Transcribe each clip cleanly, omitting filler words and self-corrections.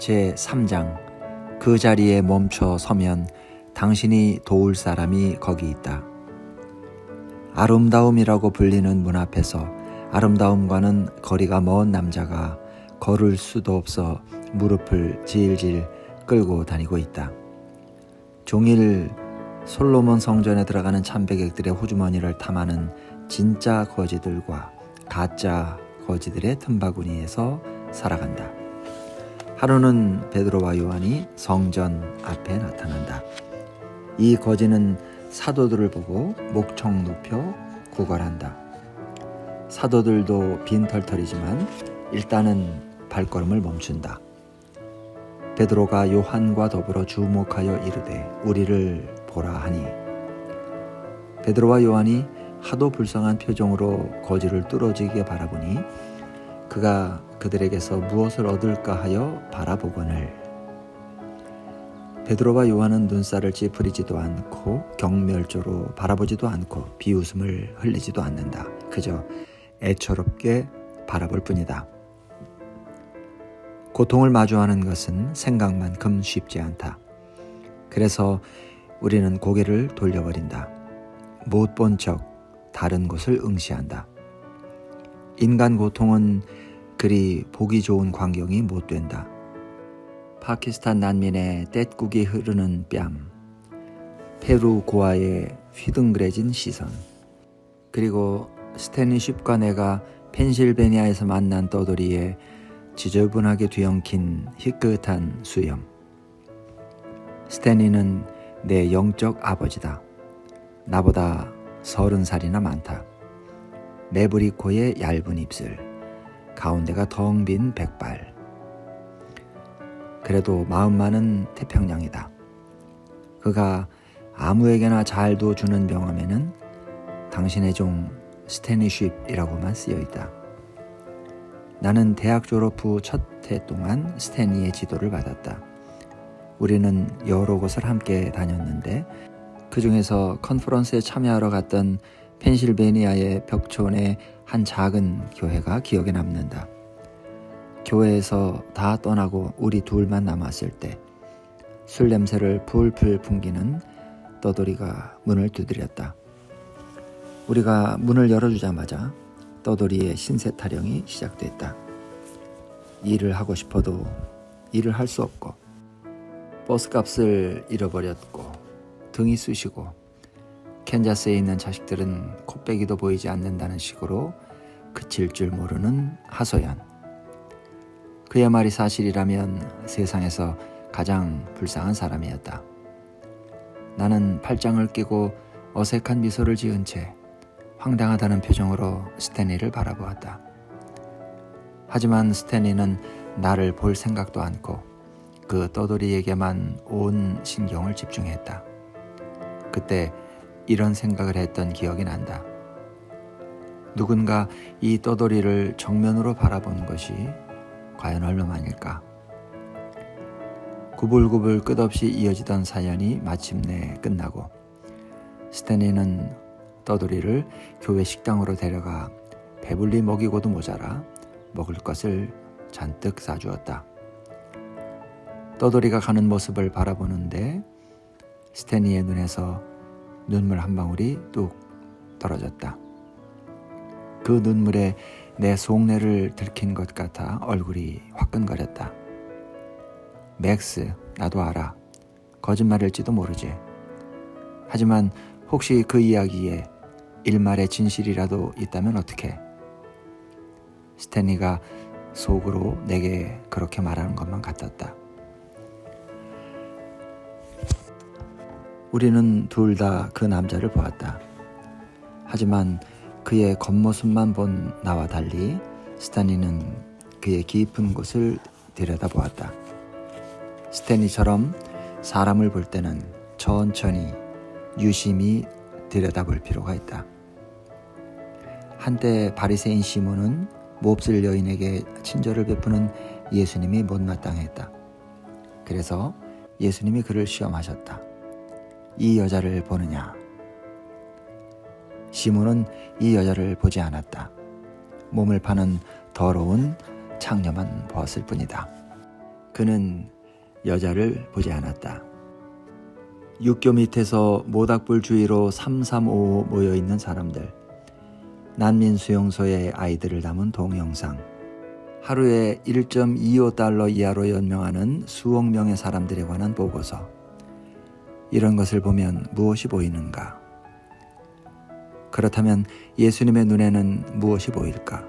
제3장 그 자리에 멈춰 서면 당신이 도울 사람이 거기 있다. 아름다움이라고 불리는 문 앞에서 아름다움과는 거리가 먼 남자가 걸을 수도 없어 무릎을 질질 끌고 다니고 있다. 종일 솔로몬 성전에 들어가는 참배객들의 호주머니를 탐하는 진짜 거지들과 가짜 거지들의 틈바구니에서 살아간다. 하루는 베드로와 요한이 성전 앞에 나타난다. 이 거지는 사도들을 보고 목청 높여 구걸한다. 사도들도 빈털털이지만 일단은 발걸음을 멈춘다. 베드로가 요한과 더불어 주목하여 이르되 우리를 보라 하니 베드로와 요한이 하도 불쌍한 표정으로 거지를 뚫어지게 바라보니 그가 그들에게서 무엇을 얻을까 하여 바라보거늘 베드로와 요한은 눈살을 찌푸리지도 않고 경멸조로 바라보지도 않고 비웃음을 흘리지도 않는다. 그저 애처롭게 바라볼 뿐이다. 고통을 마주하는 것은 생각만큼 쉽지 않다. 그래서 우리는 고개를 돌려버린다. 못 본 척 다른 곳을 응시한다. 인간 고통은 그리 보기 좋은 광경이 못 된다. 파키스탄 난민의 떼국이 흐르는 뺨, 페루 고아의 휘둥그레진 시선, 그리고 스탠리쉽과 내가 펜실베니아에서 만난 떠돌이의 지저분하게 뒤엉킨 희끗한 수염. 스탠리는 내 영적 아버지다. 나보다 30살이나 많다. 매부리 코의 얇은 입술, 가운데가 덩 빈 백발. 그래도 마음만은 태평양이다. 그가 아무에게나 잘도 주는 명함에는 당신의 종 스탠리쉽이라고만 쓰여있다. 나는 대학 졸업 후 첫 해 동안 스탠리의 지도를 받았다. 우리는 여러 곳을 함께 다녔는데 그 중에서 컨퍼런스에 참여하러 갔던 펜실베니아의 벽촌의 한 작은 교회가 기억에 남는다. 교회에서 다 떠나고 우리 둘만 남았을 때 술 냄새를 풀풀 풍기는 떠돌이가 문을 두드렸다. 우리가 문을 열어주자마자 떠돌이의 신세 타령이 시작됐다. 일을 하고 싶어도 일을 할 수 없고 버스값을 잃어버렸고 등이 쑤시고 캔자스에 있는 자식들은 코빼기도 보이지 않는다는 식으로 그칠 줄 모르는 하소연. 그의 말이 사실이라면 세상에서 가장 불쌍한 사람이었다. 나는 팔짱을 끼고 어색한 미소를 지은 채 황당하다는 표정으로 스탠리를 바라보았다. 하지만 스탠리는 나를 볼 생각도 않고 그 떠돌이에게만 온 신경을 집중했다. 그때 이런 생각을 했던 기억이 난다. 누군가 이 떠돌이를 정면으로 바라본 것이 과연 얼마만일까? 구불구불 끝없이 이어지던 사연이 마침내 끝나고 스탠리는 떠돌이를 교회 식당으로 데려가 배불리 먹이고도 모자라 먹을 것을 잔뜩 싸주었다. 떠돌이가 가는 모습을 바라보는데 스탠리의 눈에서 눈물 한 방울이 뚝 떨어졌다. 그 눈물에 내 속내를 들킨 것 같아 얼굴이 화끈거렸다. 맥스, 나도 알아. 거짓말일지도 모르지. 하지만 혹시 그 이야기에 일말의 진실이라도 있다면 어떡해? 스탠리가 속으로 내게 그렇게 말하는 것만 같았다. 우리는 둘 다 그 남자를 보았다. 하지만 그의 겉모습만 본 나와 달리 스탠리는 그의 깊은 곳을 들여다보았다. 스탠리처럼 사람을 볼 때는 천천히 유심히 들여다볼 필요가 있다. 한때 바리새인 시몬은 몹쓸 여인에게 친절을 베푸는 예수님이 못마땅했다. 그래서 예수님이 그를 시험하셨다. 이 여자를 보느냐? 시몬은 이 여자를 보지 않았다. 몸을 파는 더러운 창녀만 보았을 뿐이다. 그는 여자를 보지 않았다. 육교 밑에서 모닥불 주위로 335 모여있는 사람들, 난민 수용소의 아이들을 담은 동영상, 하루에 1.25달러 이하로 연명하는 수억 명의 사람들에 관한 보고서, 이런 것을 보면 무엇이 보이는가? 그렇다면 예수님의 눈에는 무엇이 보일까?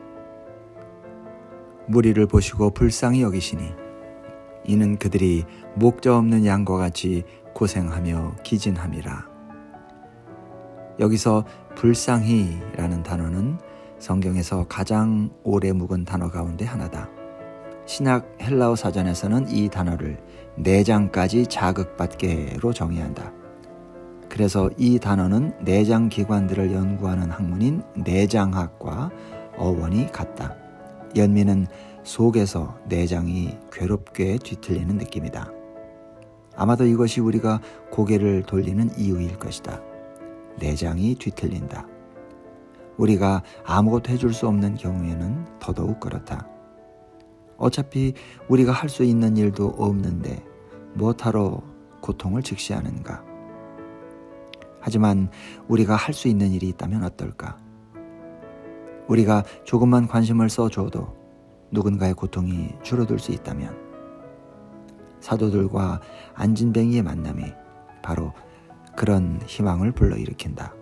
무리를 보시고 불쌍히 여기시니 이는 그들이 목자 없는 양과 같이 고생하며 기진함이라. 여기서 불쌍히라는 단어는 성경에서 가장 오래 묵은 단어 가운데 하나다. 신약 헬라어 사전에서는 이 단어를 내장까지 자극받게로 정의한다. 그래서 이 단어는 내장 기관들을 연구하는 학문인 내장학과 어원이 같다. 연민은 속에서 내장이 괴롭게 뒤틀리는 느낌이다. 아마도 이것이 우리가 고개를 돌리는 이유일 것이다. 내장이 뒤틀린다. 우리가 아무것도 해줄 수 없는 경우에는 더더욱 그렇다. 어차피 우리가 할 수 있는 일도 없는데 무엇하러 고통을 직시하는가? 하지만 우리가 할 수 있는 일이 있다면 어떨까? 우리가 조금만 관심을 써줘도 누군가의 고통이 줄어들 수 있다면, 사도들과 안진뱅이의 만남이 바로 그런 희망을 불러일으킨다.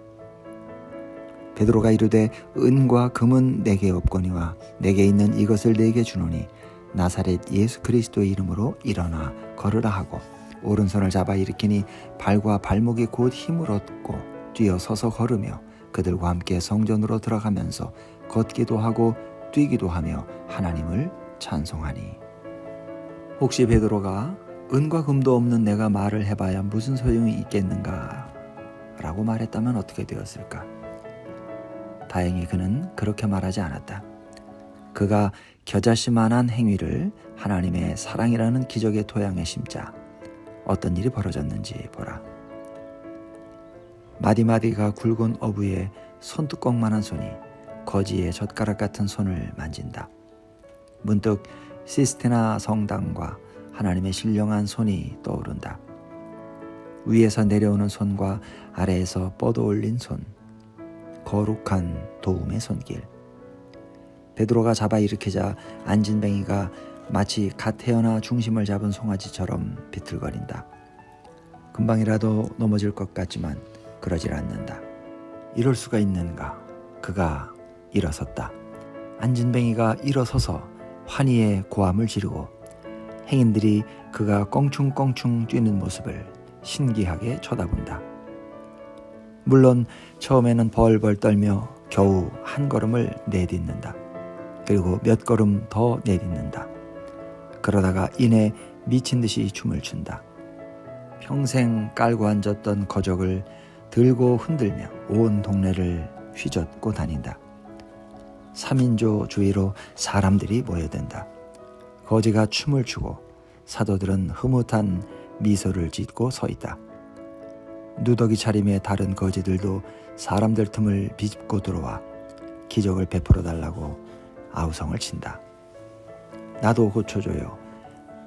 베드로가 이르되 은과 금은 내게 없거니와 내게 있는 이것을 내게 주노니 나사렛 예수 그리스도의 이름으로 일어나 걸으라 하고 오른손을 잡아 일으키니 발과 발목이 곧 힘을 얻고 뛰어 서서 걸으며 그들과 함께 성전으로 들어가면서 걷기도 하고 뛰기도 하며 하나님을 찬송하니. 혹시 베드로가 은과 금도 없는 내가 말을 해봐야 무슨 소용이 있겠는가 라고 말했다면 어떻게 되었을까? 다행히 그는 그렇게 말하지 않았다. 그가 겨자씨만한 행위를 하나님의 사랑이라는 기적의 토양에 심자 어떤 일이 벌어졌는지 보라. 마디마디가 굵은 어부의 손뚜껑만한 손이 거지의 젓가락 같은 손을 만진다. 문득 시스테나 성당과 하나님의 신령한 손이 떠오른다. 위에서 내려오는 손과 아래에서 뻗어올린 손, 거룩한 도움의 손길. 베드로가 잡아 일으키자 안진뱅이가 마치 갓 태어나 중심을 잡은 송아지처럼 비틀거린다. 금방이라도 넘어질 것 같지만 그러질 않는다. 이럴 수가 있는가? 그가 일어섰다. 안진뱅이가 일어서서 환희의 고함을 지르고 행인들이 그가 껑충껑충 뛰는 모습을 신기하게 쳐다본다. 물론 처음에는 벌벌 떨며 겨우 한 걸음을 내딛는다. 그리고 몇 걸음 더 내딛는다. 그러다가 이내 미친 듯이 춤을 춘다. 평생 깔고 앉았던 거적을 들고 흔들며 온 동네를 휘젓고 다닌다. 3인조 주위로 사람들이 모여든다. 거지가 춤을 추고 사도들은 흐뭇한 미소를 짓고 서 있다. 누더기 차림의 다른 거지들도 사람들 틈을 비집고 들어와 기적을 베풀어 달라고 아우성을 친다. 나도 고쳐줘요.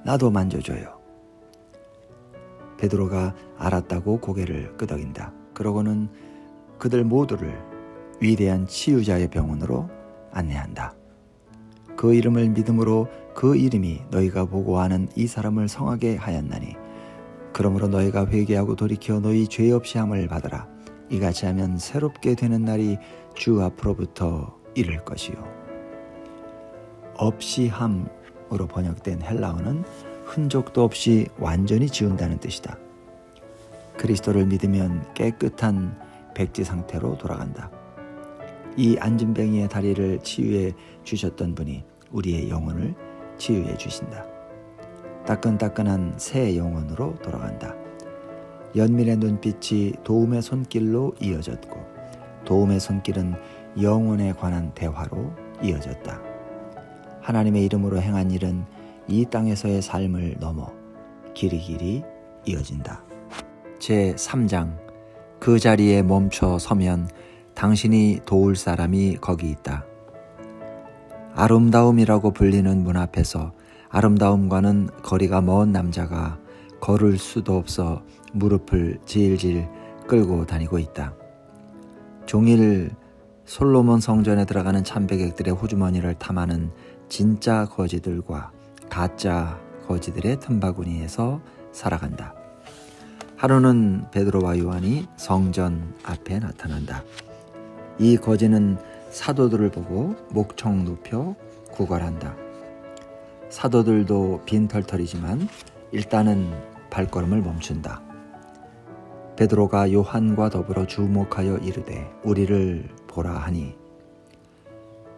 나도 만져줘요. 베드로가 알았다고 고개를 끄덕인다. 그러고는 그들 모두를 위대한 치유자의 병원으로 안내한다. 그 이름을 믿음으로 그 이름이 너희가 보고 아는 이 사람을 성하게 하였나니 그러므로 너희가 회개하고 돌이켜 너희 죄 없이 함을 받으라. 이같이 하면 새롭게 되는 날이 주 앞으로부터 이를 것이요. 없이 함으로 번역된 헬라어는 흔적도 없이 완전히 지운다는 뜻이다. 그리스도를 믿으면 깨끗한 백지 상태로 돌아간다. 이 안진뱅이의 다리를 치유해 주셨던 분이 우리의 영혼을 치유해 주신다. 따끈따끈한 새 영혼으로 돌아간다. 연민의 눈빛이 도움의 손길로 이어졌고 도움의 손길은 영혼에 관한 대화로 이어졌다. 하나님의 이름으로 행한 일은 이 땅에서의 삶을 넘어 길이길이 이어진다. 제3장 그 자리에 멈춰 서면 당신이 도울 사람이 거기 있다. 아름다움이라고 불리는 문 앞에서 아름다움과는 거리가 먼 남자가 걸을 수도 없어 무릎을 질질 끌고 다니고 있다. 종일 솔로몬 성전에 들어가는 참배객들의 호주머니를 탐하는 진짜 거지들과 가짜 거지들의 틈바구니에서 살아간다. 하루는 베드로와 요한이 성전 앞에 나타난다. 이 거지는 사도들을 보고 목청 높여 구걸한다. 사도들도 빈털털이지만 일단은 발걸음을 멈춘다. 베드로가 요한과 더불어 주목하여 이르되 우리를 보라 하니,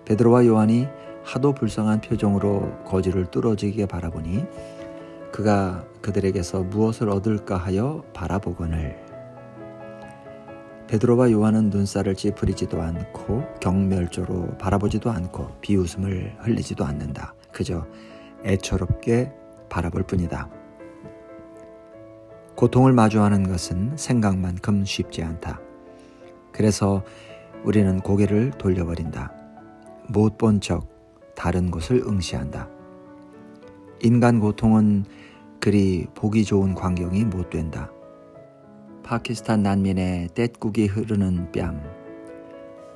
베드로와 요한이 하도 불쌍한 표정으로 거지를 뚫어지게 바라보니 그가 그들에게서 무엇을 얻을까 하여 바라보거늘, 베드로와 요한은 눈살을 찌푸리지도 않고 경멸조로 바라보지도 않고 비웃음을 흘리지도 않는다. 그저 애처롭게 바라볼 뿐이다. 고통을 마주하는 것은 생각만큼 쉽지 않다. 그래서 우리는 고개를 돌려버린다. 못 본 척 다른 곳을 응시한다. 인간 고통은 그리 보기 좋은 광경이 못 된다. 파키스탄 난민의 떼국이 흐르는 뺨,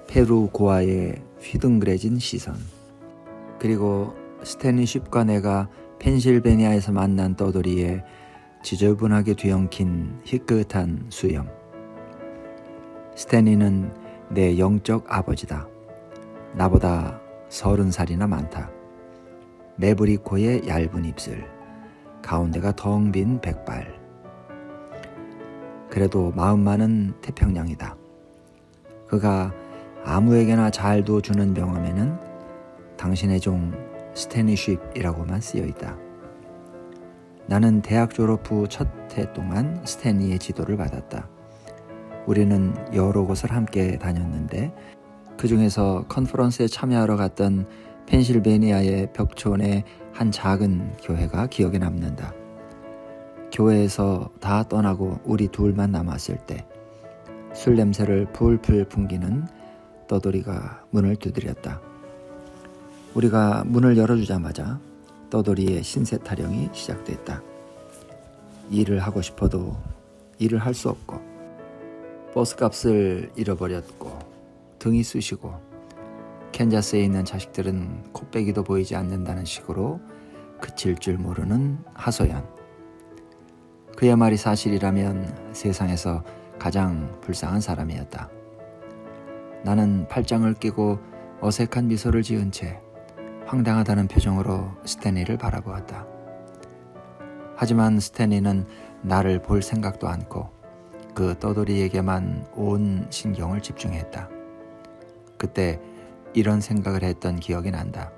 페루 고아의 휘둥그레진 시선, 그리고 스탠리쉽과 내가 펜실베니아에서 만난 떠돌이의 지저분하게 뒤엉킨 희끗한 수염. 스탠리는 내 영적 아버지다. 나보다 30살이나 많다. 매부리 코의 얇은 입술, 가운데가 덩 빈 백발. 그래도 마음만은 태평양이다. 그가 아무에게나 잘도 주는 명함에는 당신의 종 스탠리쉽이라고만 쓰여있다. 나는 대학 졸업 후 첫 해 동안 스탠리의 지도를 받았다. 우리는 여러 곳을 함께 다녔는데 그 중에서 컨퍼런스에 참여하러 갔던 펜실베니아의 벽촌의 한 작은 교회가 기억에 남는다. 교회에서 다 떠나고 우리 둘만 남았을 때 술 냄새를 풀풀 풍기는 떠돌이가 문을 두드렸다. 우리가 문을 열어주자마자 떠돌이의 신세 타령이 시작됐다. 일을 하고 싶어도 일을 할 수 없고, 버스값을 잃어버렸고, 등이 쑤시고, 캔자스에 있는 자식들은 코빼기도 보이지 않는다는 식으로 그칠 줄 모르는 하소연. 그의 말이 사실이라면 세상에서 가장 불쌍한 사람이었다. 나는 팔짱을 끼고 어색한 미소를 지은 채 황당하다는 표정으로 스탠리를 바라보았다. 하지만 스탠리는 나를 볼 생각도 않고 그 떠돌이에게만 온 신경을 집중했다. 그때 이런 생각을 했던 기억이 난다.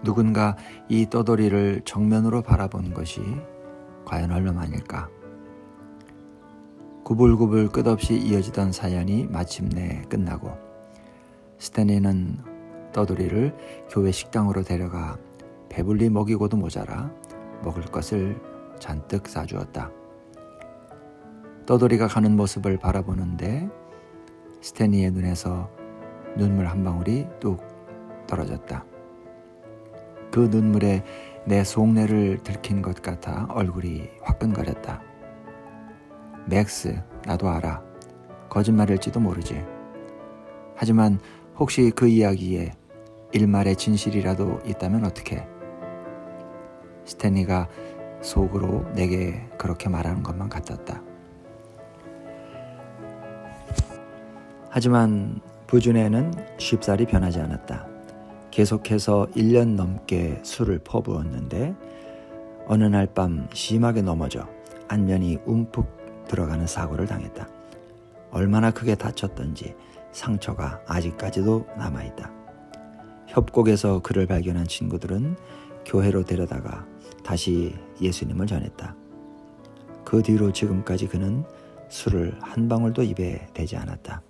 누군가 이 떠돌이를 정면으로 바라본 것이 과연 얼마만일까? 구불구불 끝없이 이어지던 사연이 마침내 끝나고 스탠리는 떠돌이를 교회 식당으로 데려가 배불리 먹이고도 모자라 먹을 것을 잔뜩 싸주었다. 떠돌이가 가는 모습을 바라보는데 스탠리의 눈에서 눈물 한 방울이 뚝 떨어졌다. 그 눈물에 내 속내를 들킨 것 같아 얼굴이 화끈거렸다. 맥스, 나도 알아. 거짓말일지도 모르지. 하지만 혹시 그 이야기에 일말의 진실이라도 있다면 어떡해? 스탠리가 속으로 내게 그렇게 말하는 것만 같았다. 하지만 부준에는 쉽사리 변하지 않았다. 계속해서 1년 넘게 술을 퍼부었는데 어느 날 밤 심하게 넘어져 안면이 움푹 들어가는 사고를 당했다. 얼마나 크게 다쳤던지 상처가 아직까지도 남아있다. 협곡에서 그를 발견한 친구들은 교회로 데려다가 다시 예수님을 전했다. 그 뒤로 지금까지 그는 술을 한 방울도 입에 대지 않았다.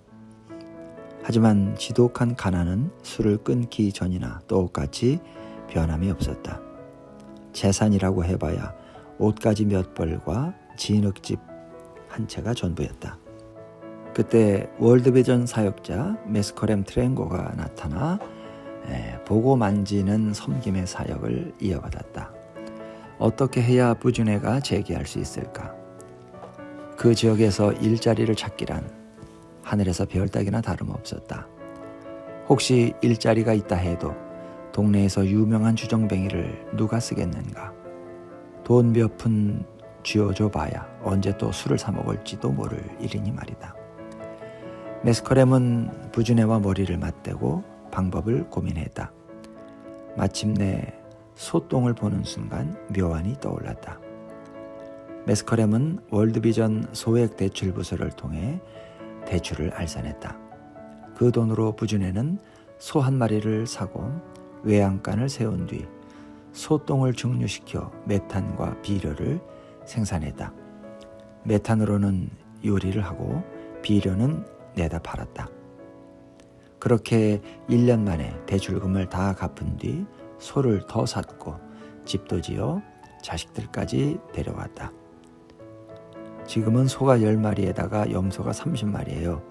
하지만 지독한 가난은 술을 끊기 전이나 똑같이 변함이 없었다. 재산이라고 해봐야 옷가지 몇 벌과 진흙집 한 채가 전부였다. 그때 월드비전 사역자 메스커렘 트랭고가 나타나 보고 만지는 섬김의 사역을 이어받았다. 어떻게 해야 부준회가 재기할 수 있을까? 그 지역에서 일자리를 찾기란 하늘에서 별 따기나 다름없었다. 혹시 일자리가 있다 해도 동네에서 유명한 주정뱅이를 누가 쓰겠는가? 돈 몇 푼 쥐어줘 봐야 언제 또 술을 사 먹을지도 모를 일이니 말이다. 메스커렘은 부준회와 머리를 맞대고 방법을 고민했다. 마침내 소똥을 보는 순간 묘안이 떠올랐다. 메스커렘은 월드비전 소액 대출 부서를 통해 대출을 알선했다. 그 돈으로 부준회는 소 한 마리를 사고 외양간을 세운 뒤 소똥을 증류시켜 메탄과 비료를 생산했다. 메탄으로는 요리를 하고 비료는 내다 팔았다. 그렇게 1년 만에 대출금을 다 갚은 뒤 소를 더 샀고 집도 지어 자식들까지 데려왔다. 지금은 소가 10마리에다가 염소가 30마리예요.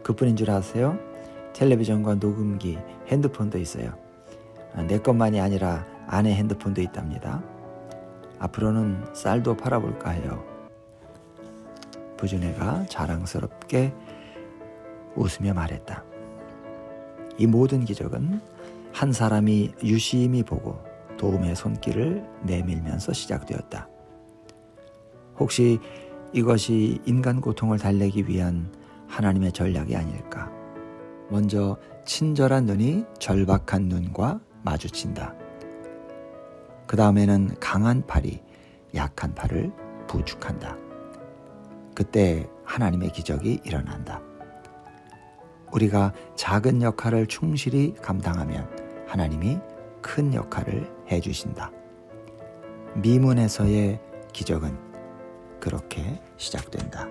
그뿐인 줄 아세요? 텔레비전과 녹음기, 핸드폰도 있어요. 내 것만이 아니라 아내 핸드폰도 있답니다. 앞으로는 쌀도 팔아볼까 해요. 부준회가 자랑스럽게 웃으며 말했다. 이 모든 기적은 한 사람이 유심히 보고 도움의 손길을 내밀면서 시작되었다. 혹시 이것이 인간 고통을 달래기 위한 하나님의 전략이 아닐까? 먼저 친절한 눈이 절박한 눈과 마주친다. 그 다음에는 강한 팔이 약한 팔을 부축한다. 그때 하나님의 기적이 일어난다. 우리가 작은 역할을 충실히 감당하면 하나님이 큰 역할을 해주신다. 미문에서의 기적은 그렇게 시작된다.